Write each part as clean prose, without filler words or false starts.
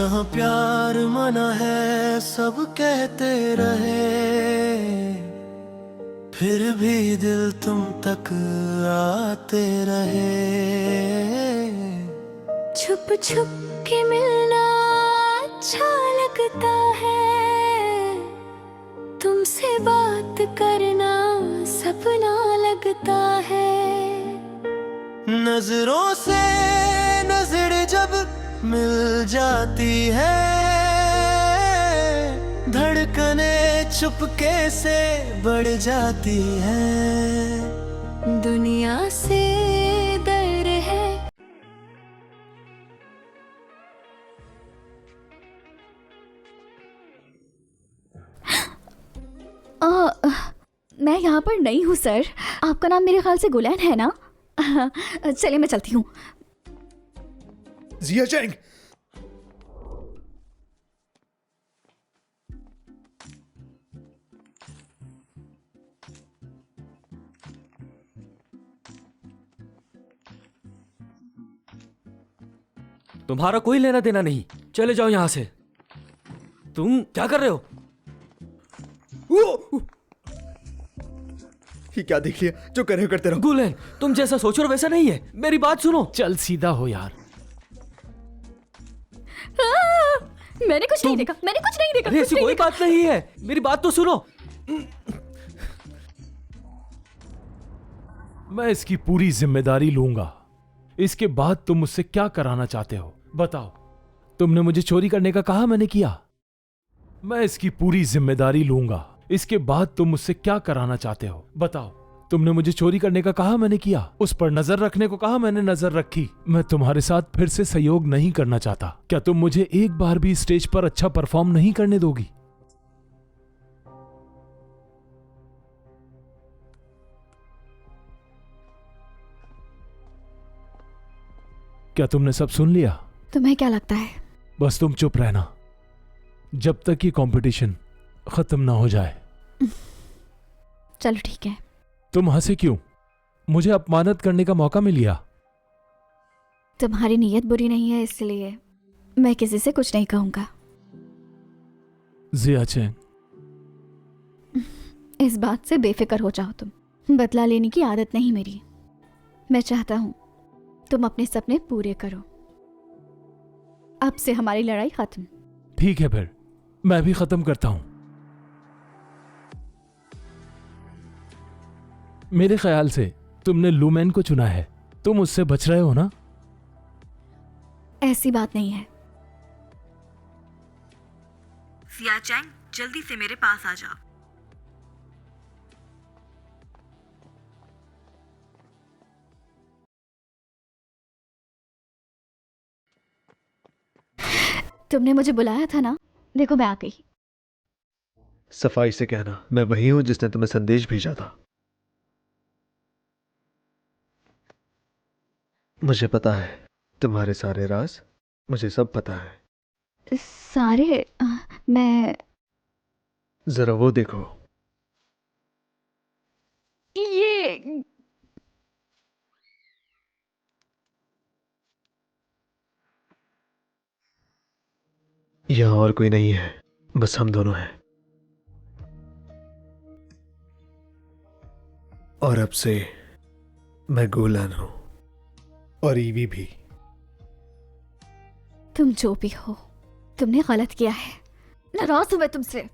यहाँ प्यार मना है सब कहते रहे, फिर भी दिल तुम तक आते रहे। छुप छुप के मिलना अच्छा लगता है, तुमसे बात करना सपना लगता है। नजरों से नजर जब मिल जाती है, धड़कने चुपके से बढ़ जाती है। दुनिया से डर है। मैं यहाँ पर नई हूँ सर। आपका नाम मेरे ख्याल से गुलैन है ना? चलिए मैं चलती हूँ। जिया चैंग, तुम्हारा कोई लेना देना नहीं, चले जाओ यहां से। तुम क्या कर रहे हो? ये क्या देख लिया? जो कर रहे हो करते रहो। गुलेन, तुम जैसा सोचो वैसा नहीं है, मेरी बात सुनो। चल सीधा हो यार। मैंने कुछ नहीं देखा, मैंने कुछ नहीं देखा। अरे ऐसी कोई बात नहीं है, मेरी बात तो सुनो। मैं इसकी पूरी जिम्मेदारी लूंगा। इसके बाद तुम मुझसे क्या कराना चाहते हो बताओ। तुमने मुझे चोरी करने का कहा, मैंने किया। मैं इसकी पूरी जिम्मेदारी लूंगा। इसके बाद तुम मुझसे क्या कराना चाहते हो बताओ। तुमने मुझे चोरी करने का कहा, मैंने किया। उस पर नजर रखने को कहा, मैंने नजर रखी। मैं तुम्हारे साथ फिर से सहयोग नहीं करना चाहता। क्या तुम मुझे एक बार भी स्टेज पर अच्छा परफॉर्म नहीं करने दोगी? क्या तुमने सब सुन लिया? तुम्हें क्या लगता है? बस तुम चुप रहना जब तक ये कंपटीशन खत्म ना हो जाए। चलो ठीक है। तुम हंसे क्यों? मुझे अपमानित करने का मौका मिल गया। तुम्हारी नीयत बुरी नहीं है, इसलिए मैं किसी से कुछ नहीं कहूंगा। जिया चैंग, इस बात से बेफिक्र हो जाओ तुम। बदला लेने की आदत नहीं मेरी। मैं चाहता हूं तुम अपने सपने पूरे करो। अब से हमारी लड़ाई खत्म। ठीक है, फिर मैं भी खत्म करता हूं। मेरे ख्याल से तुमने लूमेन को चुना है। तुम उससे बच रहे हो ना? ऐसी बात नहीं है। जिया चैंग, जल्दी से मेरे पास आ जाओ। तुमने मुझे बुलाया था ना? देखो मैं आ गई। सफाई से कहना, मैं वही हूं जिसने तुम्हें संदेश भेजा था। मुझे पता है तुम्हारे सारे राज, मुझे सब पता है। सारे मैं जरा वो देखो। ये यहां और कोई नहीं है, बस हम दोनों हैं। और अब से मैं गुलान हूं और ईवी भी। तुम जो भी हो, तुमने गलत किया है। नाराज हूं मैं तुमसे।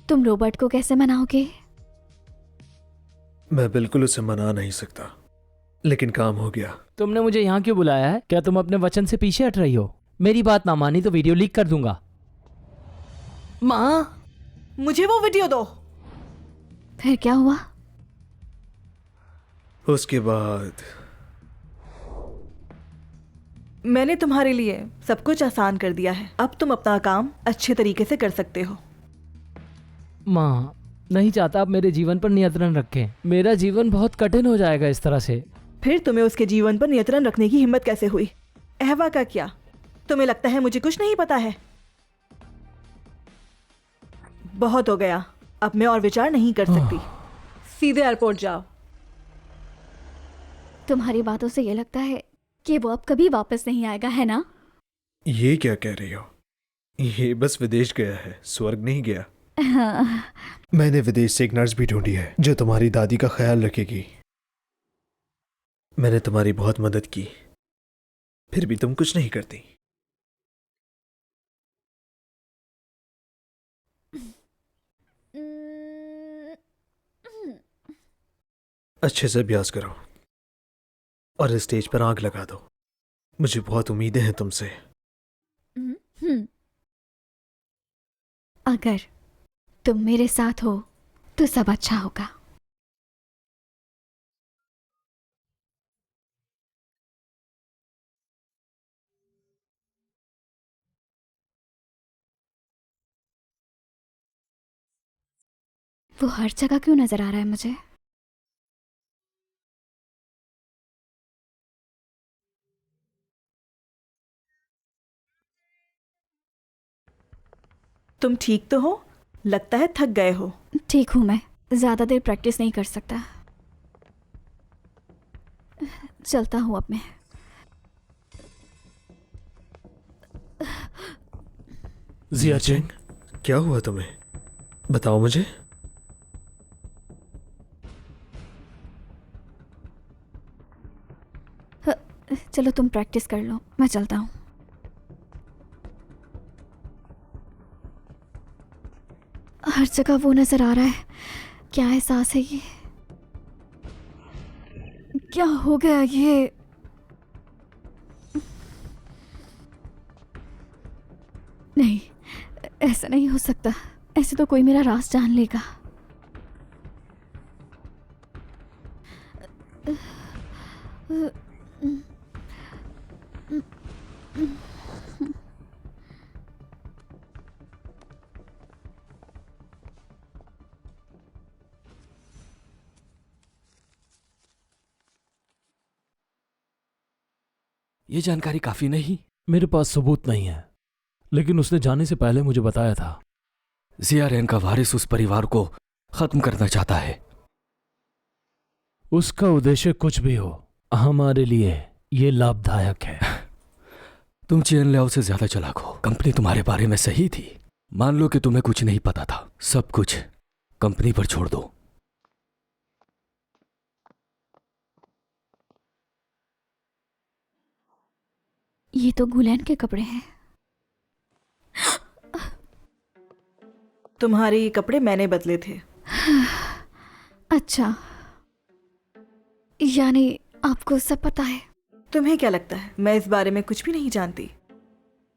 तुम रॉबर्ट को कैसे मनाओगे? मैं बिल्कुल उसे मना नहीं सकता, लेकिन काम हो गया। तुमने मुझे यहाँ क्यों बुलाया है? क्या तुम अपने वचन से पीछे हट रही हो? मेरी बात ना मानी तो वीडियो लीक कर दूंगा। माँ, मुझे वो वीडियो दो। फिर क्या हुआ? उसके बाद मैंने तुम्हारे लिए सब कुछ आसान कर दिया है। अब तुम अपना काम अच्छे तरीके से कर सकते हो। माँ, नहीं चाहता आप मेरे जीवन पर नियंत्रण रखें। मेरा जीवन बहुत कठिन हो जाएगा इस तरह से। फिर तुम्हें उसके जीवन पर नियंत्रण रखने की हिम्मत कैसे हुई? अहवा का क्या? तुम्हें लगता है मुझे कुछ नहीं पता है? बहुत हो गया, अब मैं और विचार नहीं कर सकती। सीधे एयरपोर्ट जाओ। तुम्हारी बातों से ये लगता है कि वो अब कभी वापस नहीं आएगा, है ना? ये क्या कह रही हो? ये बस विदेश गया है, स्वर्ग नहीं गया। हाँ, मैंने विदेश से एक नर्स भी ढूंढी है जो तुम्हारी दादी का ख्याल रखेगी। मैंने तुम्हारी बहुत मदद की, फिर भी तुम कुछ नहीं करती। अच्छे से अभ्यास करो और स्टेज पर आग लगा दो। मुझे बहुत उम्मीदें हैं तुमसे। अगर तुम मेरे साथ हो तो सब अच्छा होगा। वो हर जगह क्यों नजर आ रहा है मुझे? तुम ठीक तो हो? लगता है थक गए हो। ठीक हूं मैं, ज्यादा देर प्रैक्टिस नहीं कर सकता। चलता हूं अब मैं। जिया चेंग, क्या हुआ तुम्हें? बताओ मुझे। चलो तुम प्रैक्टिस कर लो, मैं चलता हूं। हर जगह वो नजर आ रहा है। क्या एहसास है ये? क्या हो गया ये? नहीं, ऐसा नहीं हो सकता। ऐसे तो कोई मेरा राज जान लेगा। ये जानकारी काफी नहीं। मेरे पास सबूत नहीं है, लेकिन उसने जाने से पहले मुझे बताया था। जिया रेन का वारिस उस परिवार को खत्म करना चाहता है। उसका उद्देश्य कुछ भी हो, हमारे लिए ये लाभदायक है। तुम चेन लियाओ से ज्यादा चालाक हो। कंपनी तुम्हारे बारे में सही थी। मान लो कि तुम्हें कुछ नहीं पता था। सब कुछ कंपनी पर छोड़ दो। ये तो गुलैन के कपड़े हैं। तुम्हारे कपड़े मैंने बदले थे। अच्छा, यानी आपको सब पता है? तुम्हें क्या लगता है मैं इस बारे में कुछ भी नहीं जानती?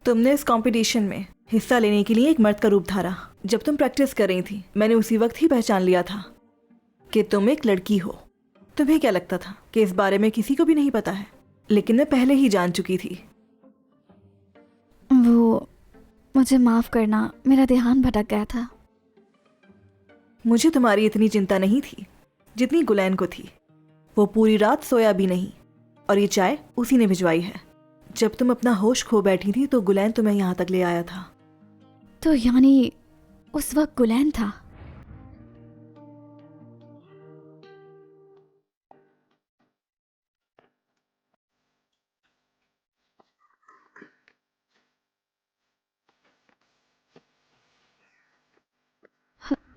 तुमने इस कंपटीशन में हिस्सा लेने के लिए एक मर्द का रूप धारा। जब तुम प्रैक्टिस कर रही थी, मैंने उसी वक्त ही पहचान लिया था कि तुम एक लड़की हो। तुम्हें क्या लगता था कि इस बारे में किसी को भी नहीं पता है? लेकिन मैं पहले ही जान चुकी थी। वो, मुझे माफ करना, मेरा ध्यान भटक गया था। मुझे तुम्हारी इतनी चिंता नहीं थी जितनी गुलैन को थी। वो पूरी रात सोया भी नहीं, और ये चाय उसी ने भिजवाई है। जब तुम अपना होश खो बैठी थी तो गुलैन तुम्हें यहाँ तक ले आया था। तो यानी उस वक्त गुलैन था?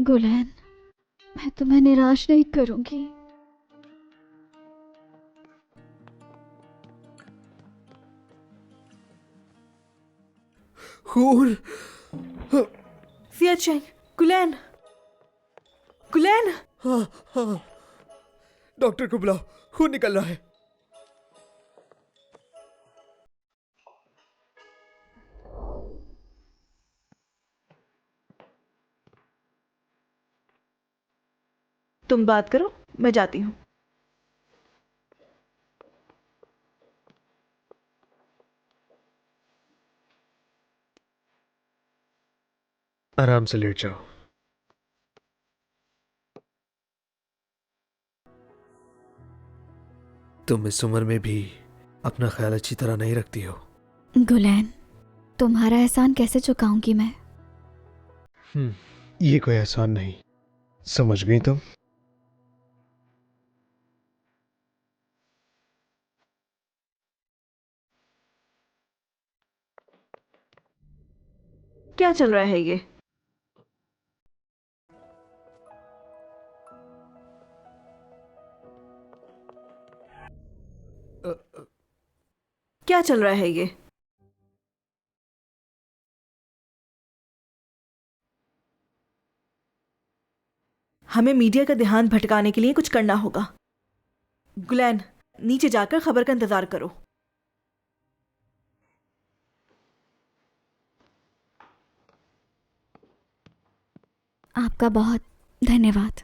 गुलैन, मैं तुम्हें निराश नहीं करूंगी। खून! सिया चेंग, गुलैन, गुलैन! हाँ हाँ, डॉक्टर को बुलाओ, खून निकल रहा है। तुम बात करो, मैं जाती हूँ। आराम से लेट जाओ। तुम इस उम्र में भी अपना ख्याल अच्छी तरह नहीं रखती हो। गुलैन, तुम्हारा एहसान कैसे चुकाऊंगी मैं? ये कोई एहसान नहीं, समझ गई तुम? क्या चल रहा है ये? क्या चल रहा है ये? हमें मीडिया का ध्यान भटकाने के लिए कुछ करना होगा। गुलैन, नीचे जाकर खबर का इंतजार करो। आपका बहुत धन्यवाद।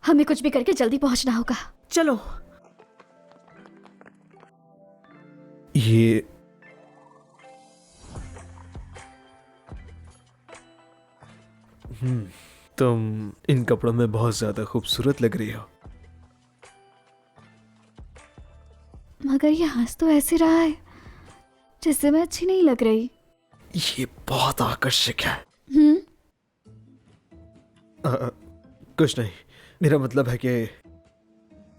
हमें कुछ भी करके जल्दी पहुंचना होगा। चलो। ये तुम इन कपड़ों में बहुत ज्यादा खूबसूरत लग रही हो। मगर ये हंस तो ऐसे रहा है जिससे मैं अच्छी नहीं लग रही। ये बहुत आकर्षक है। कुछ नहीं, मेरा मतलब है कि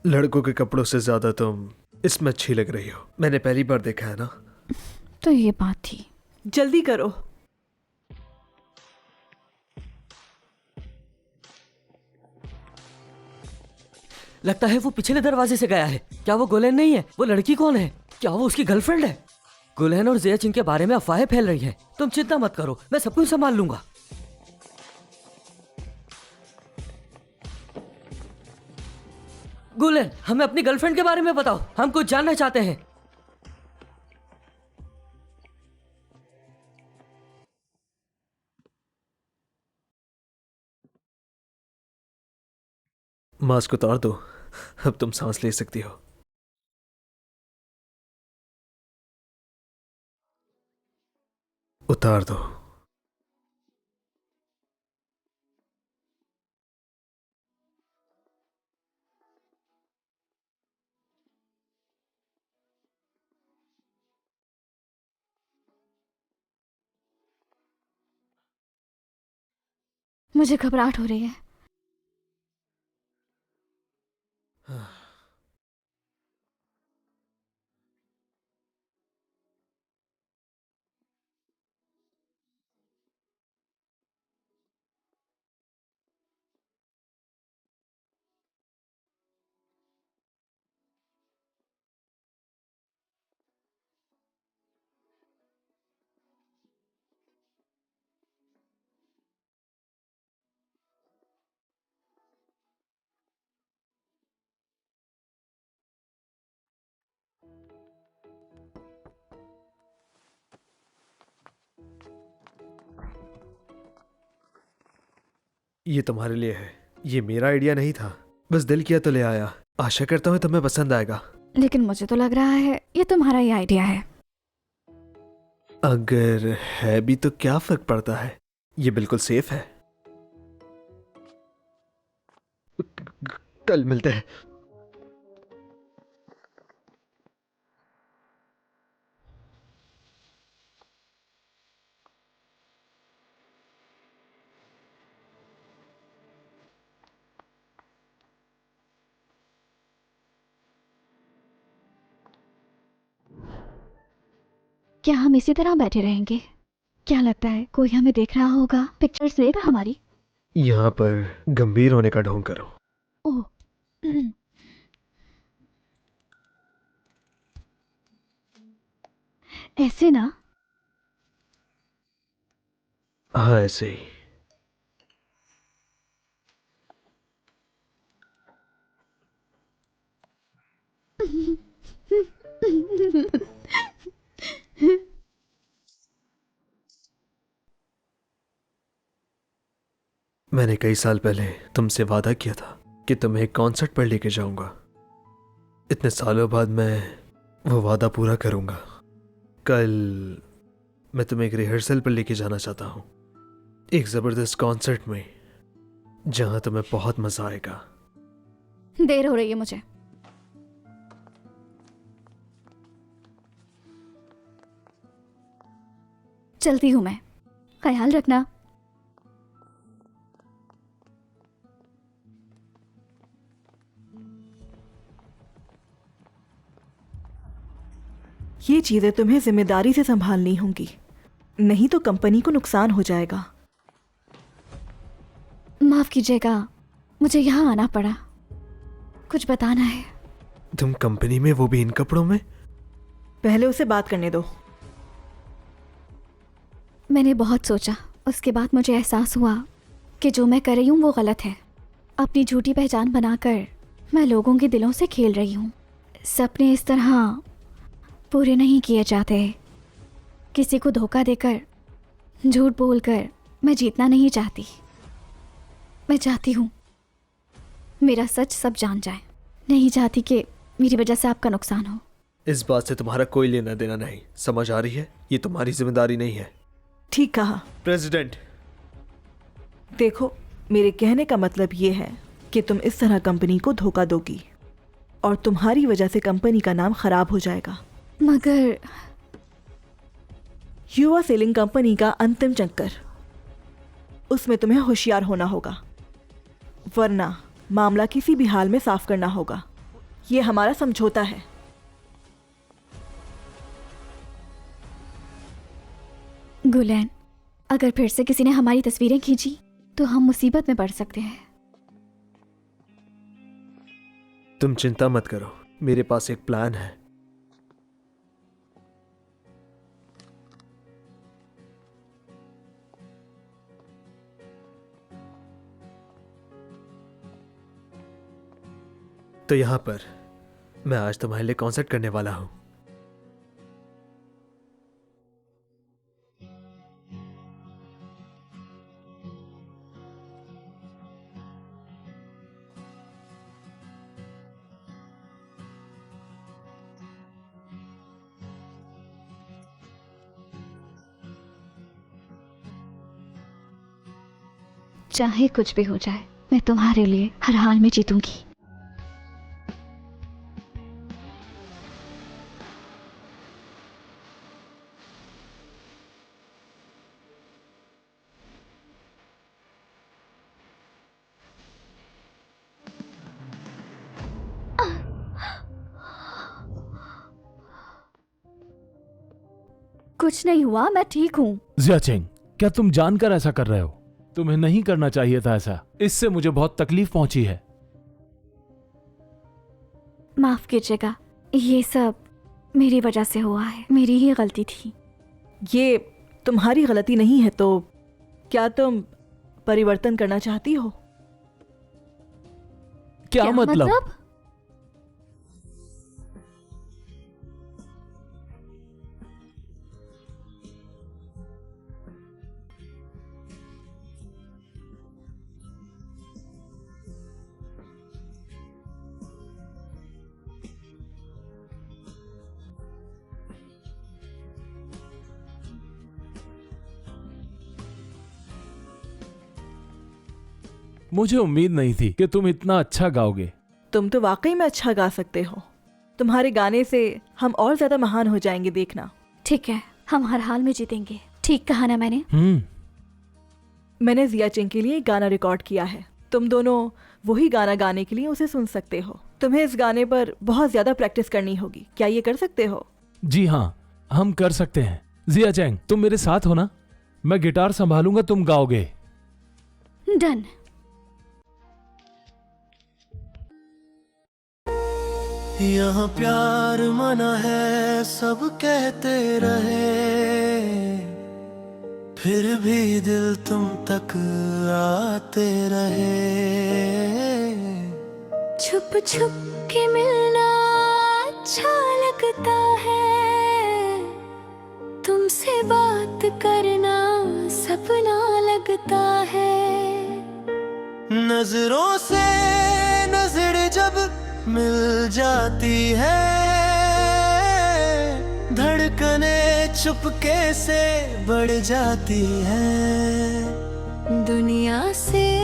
लड़कों के कपड़ों से ज्यादा तुम इसमें अच्छी लग रही हो। मैंने पहली बार देखा है ना। तो ये बात थी। जल्दी करो। लगता है वो पिछले दरवाजे से गया है। क्या वो गुलैन नहीं है? वो लड़की कौन है? क्या वो उसकी गर्लफ्रेंड है? गुलैन और ज़िया जिनके बारे में अफवाहें फैल रही हैं। तुम चिंता मत करो, मैं सब कुछ संभाल लूंगा। गुलैन, हमें अपनी गर्लफ्रेंड के बारे में बताओ, हम कुछ जानना चाहते हैं। मास्क उतार दो, अब तुम सांस ले सकती हो। उतार दो। मुझे घबराहट हो रही है। ये तुम्हारे लिए है। ये मेरा आइडिया नहीं था, बस दिल किया तो ले आया। आशा करता हूँ तुम्हें पसंद आएगा। लेकिन मुझे तो लग रहा है ये तुम्हारा ही आइडिया है। अगर है भी तो क्या फर्क पड़ता है, ये बिल्कुल सेफ है। कल मिलते हैं। क्या हम इसी तरह बैठे रहेंगे? क्या लगता है कोई हमें देख रहा होगा? पिक्चर्स लेगा हमारी? यहाँ पर गंभीर होने का ढोंग करो। ओह, ऐसे ना। हाँ, ऐसे ही। मैंने कई साल पहले तुमसे वादा किया था कि तुम्हें एक कॉन्सर्ट पर लेके जाऊंगा। इतने सालों बाद मैं वो वादा पूरा करूंगा। कल मैं तुम्हें एक रिहर्सल पर लेके जाना चाहता हूँ, एक जबरदस्त कॉन्सर्ट में, जहां तुम्हें बहुत मजा आएगा। देर हो रही है मुझे। चलती हूँ मैं, ख्याल रखना। ये चीजें तुम्हें जिम्मेदारी से संभालनी होंगी, नहीं तो कंपनी को नुकसान हो जाएगा। माफ कीजिएगा, मुझे यहाँ आना पड़ा, कुछ बताना है। तुम कंपनी में, वो भी इन कपड़ों में? पहले उसे बात करने दो। मैंने बहुत सोचा, उसके बाद मुझे एहसास हुआ कि जो मैं कर रही हूँ वो गलत है। अपनी झूठी पहचान बनाकर मैं लोगों के दिलों से खेल रही हूँ। सपने इस तरह पूरे नहीं किए जाते। किसी को धोखा देकर, झूठ बोलकर मैं जीतना नहीं चाहती। मैं चाहती हूँ मेरा सच सब जान जाए। नहीं चाहती कि मेरी वजह से आपका नुकसान हो। इस बात से तुम्हारा कोई लेना देना नहीं, समझ आ रही है? ये तुम्हारी जिम्मेदारी नहीं है। ठीक कहा प्रेसिडेंट। देखो, मेरे कहने का मतलब ये है कि तुम इस तरह कंपनी को धोखा दोगी और तुम्हारी वजह से कंपनी का नाम खराब हो जाएगा। मगर युवा सेलिंग कंपनी का अंतिम चक्कर, उसमें तुम्हें होशियार होना होगा, वरना मामला किसी भी हाल में साफ करना होगा। ये हमारा समझौता है। गुलैन, अगर फिर से किसी ने हमारी तस्वीरें खींची तो हम मुसीबत में पड़ सकते हैं। तुम चिंता मत करो, मेरे पास एक प्लान है। तो यहां पर मैं आज तुम्हारे लिए कॉन्सर्ट करने वाला हूं। चाहे कुछ भी हो जाए, मैं तुम्हारे लिए हर हाल में जीतूंगी। कुछ नहीं हुआ, मैं ठीक हूँ। जियाचेंग, क्या तुम जानकर ऐसा कर रहे हो? तुम्हें नहीं करना चाहिए था ऐसा। इससे मुझे बहुत तकलीफ पहुंची है। माफ कीजिएगा, ये सब मेरी वजह से हुआ है, मेरी ही गलती थी। ये तुम्हारी गलती नहीं है, तो क्या तुम परिवर्तन करना चाहती हो? क्या मतलब? मुझे उम्मीद नहीं थी कि तुम इतना अच्छा गाओगे। तुम तो वाकई में अच्छा गा सकते हो। तुम्हारे गाने से हम और ज्यादा महान हो जाएंगे, देखना। ठीक है, हम हर हाल में जीतेंगे। ठीक कहा ना मैंने? मैंने जियाचेंग के लिए एक गाना रिकॉर्ड किया है। तुम दोनों वही गाना गाने के लिए उसे सुन सकते हो। तुम्हें इस गाने पर बहुत ज्यादा प्रैक्टिस करनी होगी। क्या ये कर सकते हो? जी हाँ, हम कर सकते हैं। जियाचेंग, तुम मेरे साथ हो ना? मैं गिटार संभालूंगा, तुम गाओगे। डन। यहाँ प्यार मना है, सब कहते रहे, फिर भी दिल तुम तक आते रहे। छुप छुप के मिलना अच्छा लगता है, तुमसे बात करना सपना लगता है। नजरों से नजर जब मिल जाती है, धड़कने चुपके से बढ़ जाती है दुनिया से।